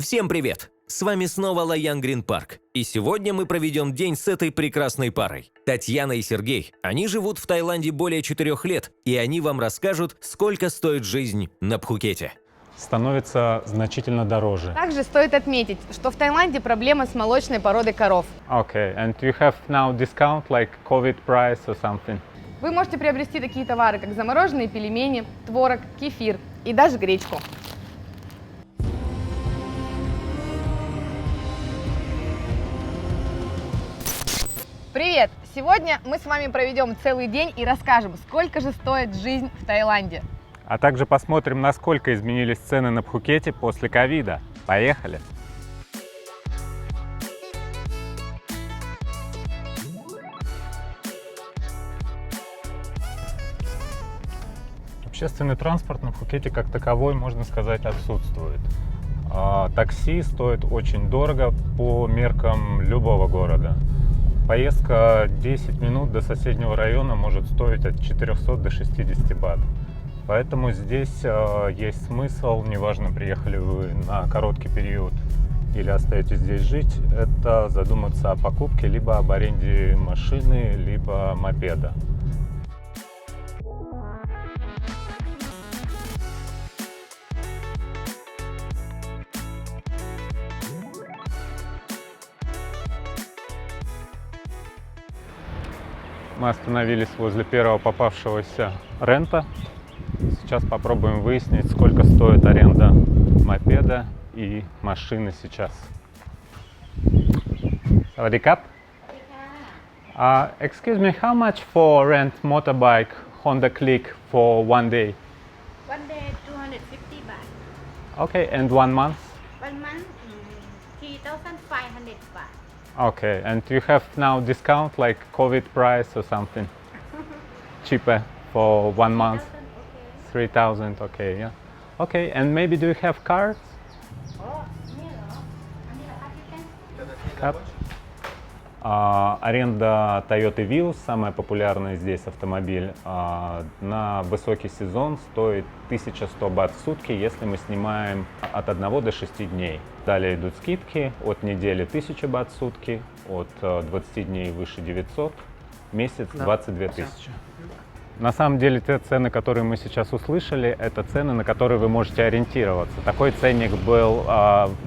Всем привет! С вами снова Лаян Грин Парк, и сегодня мы проведем день с этой прекрасной парой. Татьяна и Сергей. Они живут в Таиланде более 4 лет, и они вам расскажут, сколько стоит жизнь на Пхукете. Становится значительно дороже. Также стоит отметить, что в Таиланде проблема с молочной породой коров. Okay, and you have now discount like COVID price or something? Вы можете приобрести такие товары, как замороженные пельмени, творог, кефир и даже гречку. Привет! Сегодня мы с вами проведем целый день и расскажем, сколько же стоит жизнь в Таиланде. А также посмотрим, насколько изменились цены на Пхукете после ковида. Поехали! Общественный транспорт на Пхукете как таковой, можно сказать, отсутствует. Такси стоит очень дорого по меркам любого города. Поездка 10 минут до соседнего района может стоить от 400 до 60 бат. Поэтому здесь есть смысл, неважно, приехали вы на короткий период или остаетесь здесь жить, это задуматься о покупке либо об аренде машины, либо мопеда. Мы остановились возле первого попавшегося рента. Сейчас попробуем выяснить, сколько стоит аренда мопеда и машины сейчас. Савадикап. Excuse me, how much for rent motorbike Honda Click for one day? One day 250 baht. Okay, and 1 month? 1 month 3,500 baht. Okay, and you have now discount like COVID price or something cheaper for 1 month? 3,000, okay, yeah. Okay, and maybe do you have cards? Oh,นี่เหรอ อันนี้เหรอคะพี่แป้ง Кап. Аренда Toyota Vios, самая популярная здесь автомобиль, на высокий сезон стоит 1100 бат в сутки, если мы снимаем от 1 до 6 дней. Далее идут скидки, от недели 1000 бат в сутки, от 20 дней выше 900, месяц 22 тысячи. На самом деле те цены, которые мы сейчас услышали, это цены, на которые вы можете ориентироваться. Такой ценник был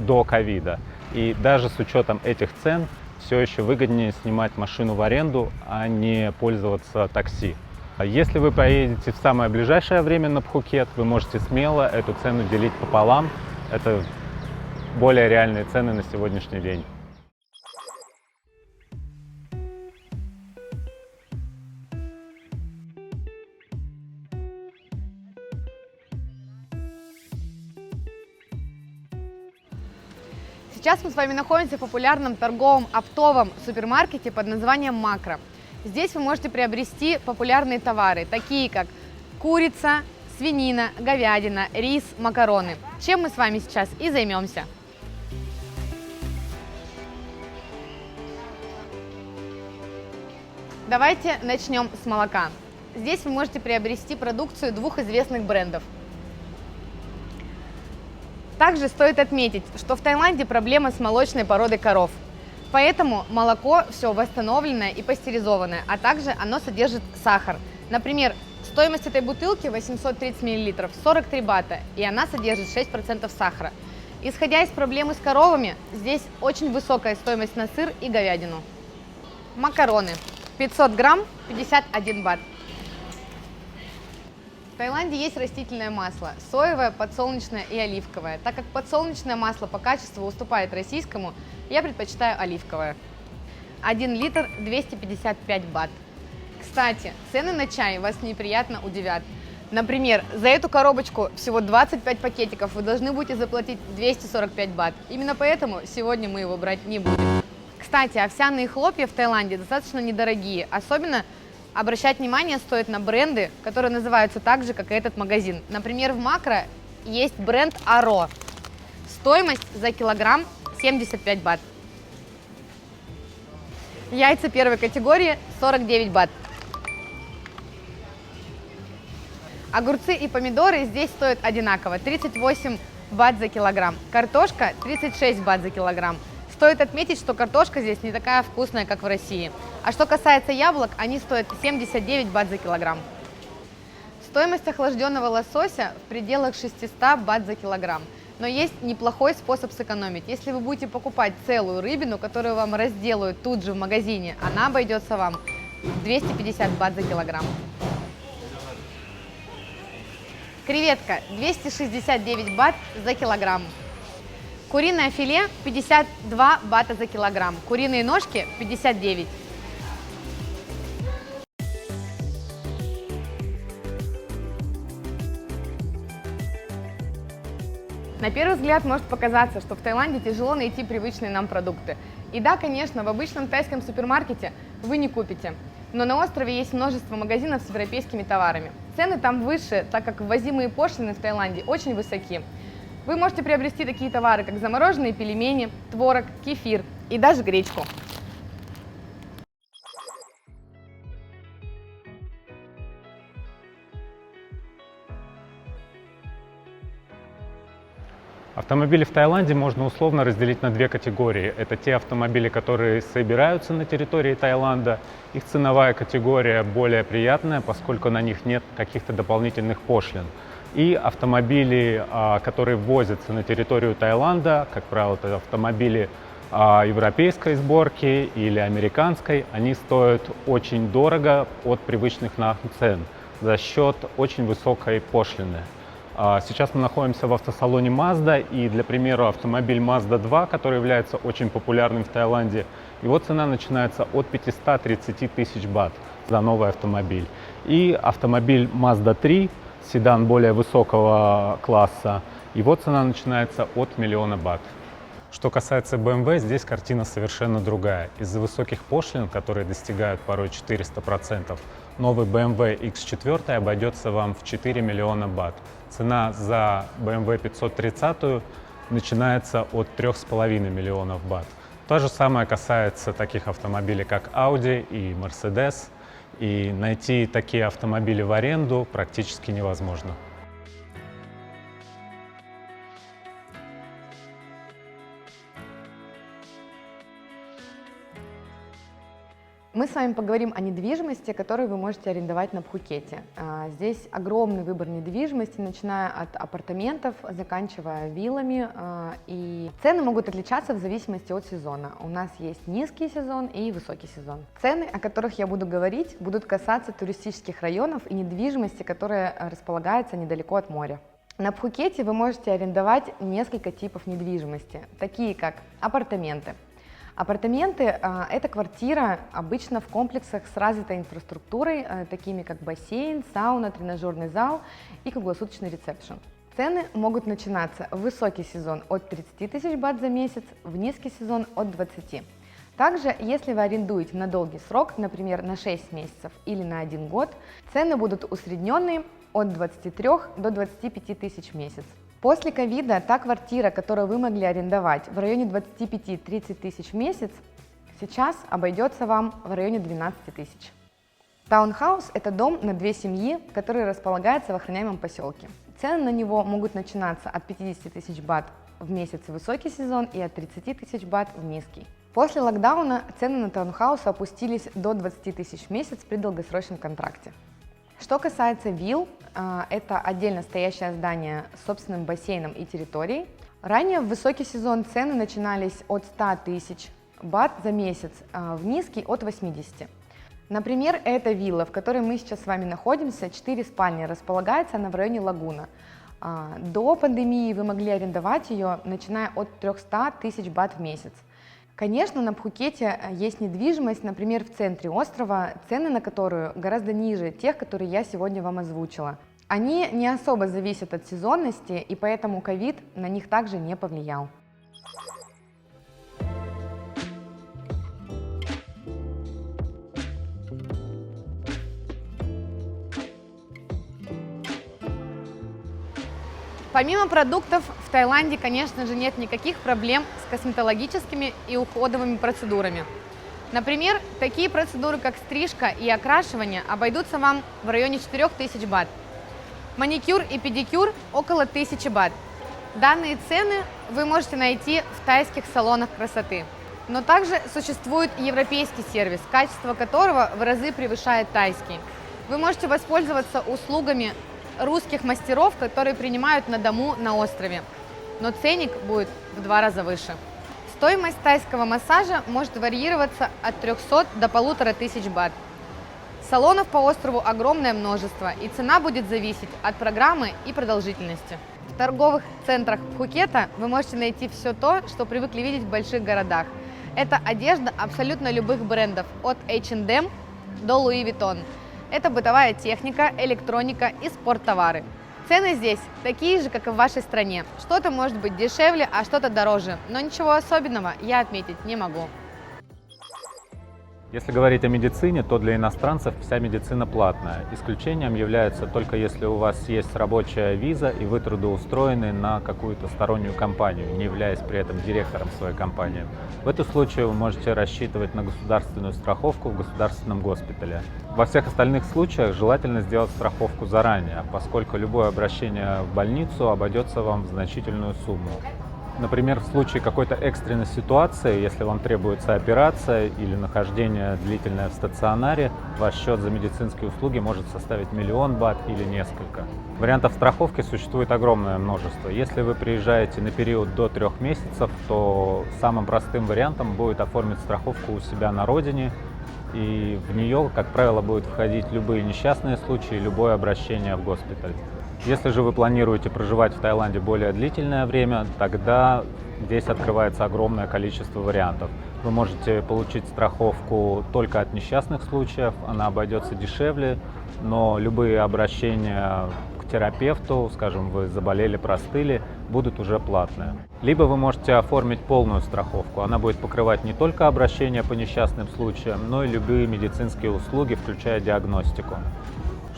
до ковида. И даже с учетом этих цен все еще выгоднее снимать машину в аренду, а не пользоваться такси. Если вы поедете в самое ближайшее время на Пхукет, вы можете смело эту цену делить пополам. Это более реальные цены на сегодняшний день. Сейчас мы с вами находимся в популярном торговом оптовом супермаркете под названием Макро. Здесь вы можете приобрести популярные товары, такие как курица, свинина, говядина, рис, макароны. Чем мы с вами сейчас и займемся. Давайте начнем с молока. Здесь вы можете приобрести продукцию 2 известных брендов. Также стоит отметить, что в Таиланде проблема с молочной породой коров. Поэтому молоко все восстановленное и пастеризованное, а также оно содержит сахар. Например, стоимость этой бутылки 830 мл 43 бата, и она содержит 6% сахара. Исходя из проблемы с коровами, здесь очень высокая стоимость на сыр и говядину. Макароны. 500 грамм 51 бат. В Таиланде есть растительное масло – соевое, подсолнечное и оливковое. Так как подсолнечное масло по качеству уступает российскому, я предпочитаю оливковое. 1 литр 255 бат. Кстати, цены на чай вас неприятно удивят. Например, за эту коробочку всего 25 пакетиков вы должны будете заплатить 245 бат. Именно поэтому сегодня мы его брать не будем. Кстати, овсяные хлопья в Таиланде достаточно недорогие, особенно обращать внимание стоит на бренды, которые называются так же, как и этот магазин. Например, в Макро есть бренд Аро. Стоимость за килограмм 75 бат. Яйца первой категории 49 бат. Огурцы и помидоры здесь стоят одинаково, 38 бат за килограмм. Картошка 36 бат за килограмм. Стоит отметить, что картошка здесь не такая вкусная, как в России. А что касается яблок, они стоят 79 бат за килограмм. Стоимость охлажденного лосося в пределах 600 бат за килограмм. Но есть неплохой способ сэкономить. Если вы будете покупать целую рыбину, которую вам разделают тут же в магазине, она обойдется вам в 250 бат за килограмм. Креветка 269 бат за килограмм. Куриное филе 52 бата за килограмм. Куриные ножки 59. На первый взгляд может показаться, что в Таиланде тяжело найти привычные нам продукты. И да, конечно, в обычном тайском супермаркете вы не купите. Но на острове есть множество магазинов с европейскими товарами. Цены там выше, так как ввозимые пошлины в Таиланде очень высоки. Вы можете приобрести такие товары, как замороженные пельмени, творог, кефир и даже гречку. Автомобили в Таиланде можно условно разделить на две категории. Это те автомобили, которые собираются на территории Таиланда. Их ценовая категория более приятная, поскольку на них нет каких-то дополнительных пошлин. И автомобили, которые ввозятся на территорию Таиланда, как правило, это автомобили европейской сборки или американской, они стоят очень дорого от привычных нам цен за счет очень высокой пошлины. Сейчас мы находимся в автосалоне Mazda, и для примера автомобиль Mazda 2, который является очень популярным в Таиланде, его цена начинается от 530 тысяч бат за новый автомобиль. И автомобиль Mazda 3, седан более высокого класса, его цена начинается от 1 000 000 бат. Что касается BMW, здесь картина совершенно другая. Из-за высоких пошлин, которые достигают порой 400%, новый BMW X4 обойдется вам в 4 миллиона бат. Цена за BMW 530 начинается от 3,5 миллионов бат. То же самое касается таких автомобилей, как Audi и Mercedes. И найти такие автомобили в аренду практически невозможно. Мы с вами поговорим о недвижимости, которую вы можете арендовать на Пхукете. Здесь огромный выбор недвижимости, начиная от апартаментов, заканчивая виллами. И цены могут отличаться в зависимости от сезона. У нас есть низкий сезон и высокий сезон. Цены, о которых я буду говорить, будут касаться туристических районов и недвижимости, которая располагается недалеко от моря. На Пхукете вы можете арендовать несколько типов недвижимости, такие как апартаменты. Апартаменты – это квартира обычно в комплексах с развитой инфраструктурой, такими как бассейн, сауна, тренажерный зал и круглосуточный ресепшн. Цены могут начинаться в высокий сезон от 30 тысяч бат за месяц, в низкий сезон от 20. Также, если вы арендуете на долгий срок, например, на 6 месяцев или на 1 год, цены будут усредненные от 23 до 25 тысяч в месяц. После ковида та квартира, которую вы могли арендовать в районе 25-30 тысяч в месяц, сейчас обойдется вам в районе 12 тысяч. Таунхаус – это дом на 2 семьи, который располагается в охраняемом поселке. Цены на него могут начинаться от 50 тысяч бат в месяц в высокий сезон и от 30 тысяч бат в низкий. После локдауна цены на таунхаус опустились до 20 тысяч в месяц при долгосрочном контракте. Что касается вилл, это отдельно стоящее здание с собственным бассейном и территорией. Ранее в высокий сезон цены начинались от 100 тысяч бат за месяц, в низкий от 80. Например, эта вилла, в которой мы сейчас с вами находимся, 4 спальни, располагается она в районе Лагуна. До пандемии вы могли арендовать ее, начиная от 300 тысяч бат в месяц. Конечно, на Пхукете есть недвижимость, например, в центре острова, цены на которую гораздо ниже тех, которые я сегодня вам озвучила. Они не особо зависят от сезонности, и поэтому ковид на них также не повлиял. Помимо продуктов, в Таиланде, конечно же, нет никаких проблем с косметологическими и уходовыми процедурами. Например, такие процедуры, как стрижка и окрашивание, обойдутся вам в районе 4000 бат. Маникюр и педикюр – около 1000 бат. Данные цены вы можете найти в тайских салонах красоты. Но также существует европейский сервис, качество которого в разы превышает тайский. Вы можете воспользоваться услугами русских мастеров, которые принимают на дому на острове. Но ценник будет в 2 раза выше. Стоимость тайского массажа может варьироваться от 300 до 1500 бат. Салонов по острову огромное множество, и цена будет зависеть от программы и продолжительности. В торговых центрах Пхукета вы можете найти все то, что привыкли видеть в больших городах. Это одежда абсолютно любых брендов, от H&M до Louis Vuitton. Это бытовая техника, электроника и спорттовары. Цены здесь такие же, как и в вашей стране. Что-то может быть дешевле, а что-то дороже, но ничего особенного я отметить не могу. Если говорить о медицине, то для иностранцев вся медицина платная. Исключением является только если у вас есть рабочая виза и вы трудоустроены на какую-то стороннюю компанию, не являясь при этом директором своей компании. В этом случае вы можете рассчитывать на государственную страховку в государственном госпитале. Во всех остальных случаях желательно сделать страховку заранее, поскольку любое обращение в больницу обойдется вам в значительную сумму. Например, в случае какой-то экстренной ситуации, если вам требуется операция или нахождение длительное в стационаре, ваш счет за медицинские услуги может составить 1 000 000 бат или несколько. Вариантов страховки существует огромное множество. Если вы приезжаете на период до 3 месяцев, то самым простым вариантом будет оформить страховку у себя на родине, и в нее, как правило, будут входить любые несчастные случаи, любое обращение в госпиталь. Если же вы планируете проживать в Таиланде более длительное время, тогда здесь открывается огромное количество вариантов. Вы можете получить страховку только от несчастных случаев, она обойдется дешевле, но любые обращения к терапевту, скажем, вы заболели, простыли, будут уже платные. Либо вы можете оформить полную страховку, она будет покрывать не только обращения по несчастным случаям, но и любые медицинские услуги, включая диагностику.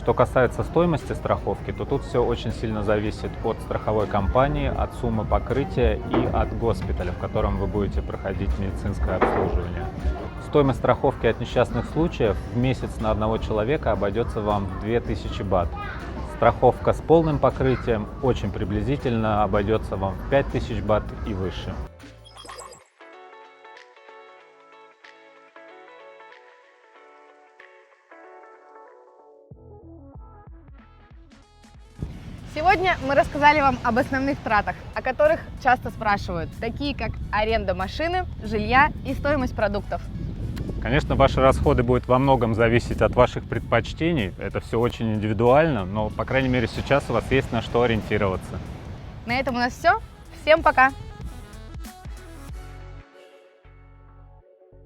Что касается стоимости страховки, то тут все очень сильно зависит от страховой компании, от суммы покрытия и от госпиталя, в котором вы будете проходить медицинское обслуживание. Стоимость страховки от несчастных случаев в месяц на одного человека обойдется вам в 2000 бат. Страховка с полным покрытием очень приблизительно обойдется вам в 5000 бат и выше. Сегодня мы рассказали вам об основных тратах, о которых часто спрашивают, такие как аренда машины, жилья и стоимость продуктов. Конечно, ваши расходы будут во многом зависеть от ваших предпочтений. Это все очень индивидуально, но, по крайней мере, сейчас у вас есть на что ориентироваться. На этом у нас все. Всем пока!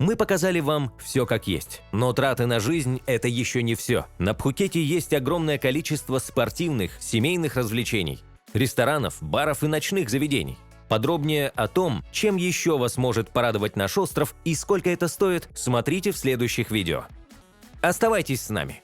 Мы показали вам все как есть. Но траты на жизнь – это еще не все. На Пхукете есть огромное количество спортивных, семейных развлечений, ресторанов, баров и ночных заведений. Подробнее о том, чем еще вас может порадовать наш остров и сколько это стоит, смотрите в следующих видео. Оставайтесь с нами!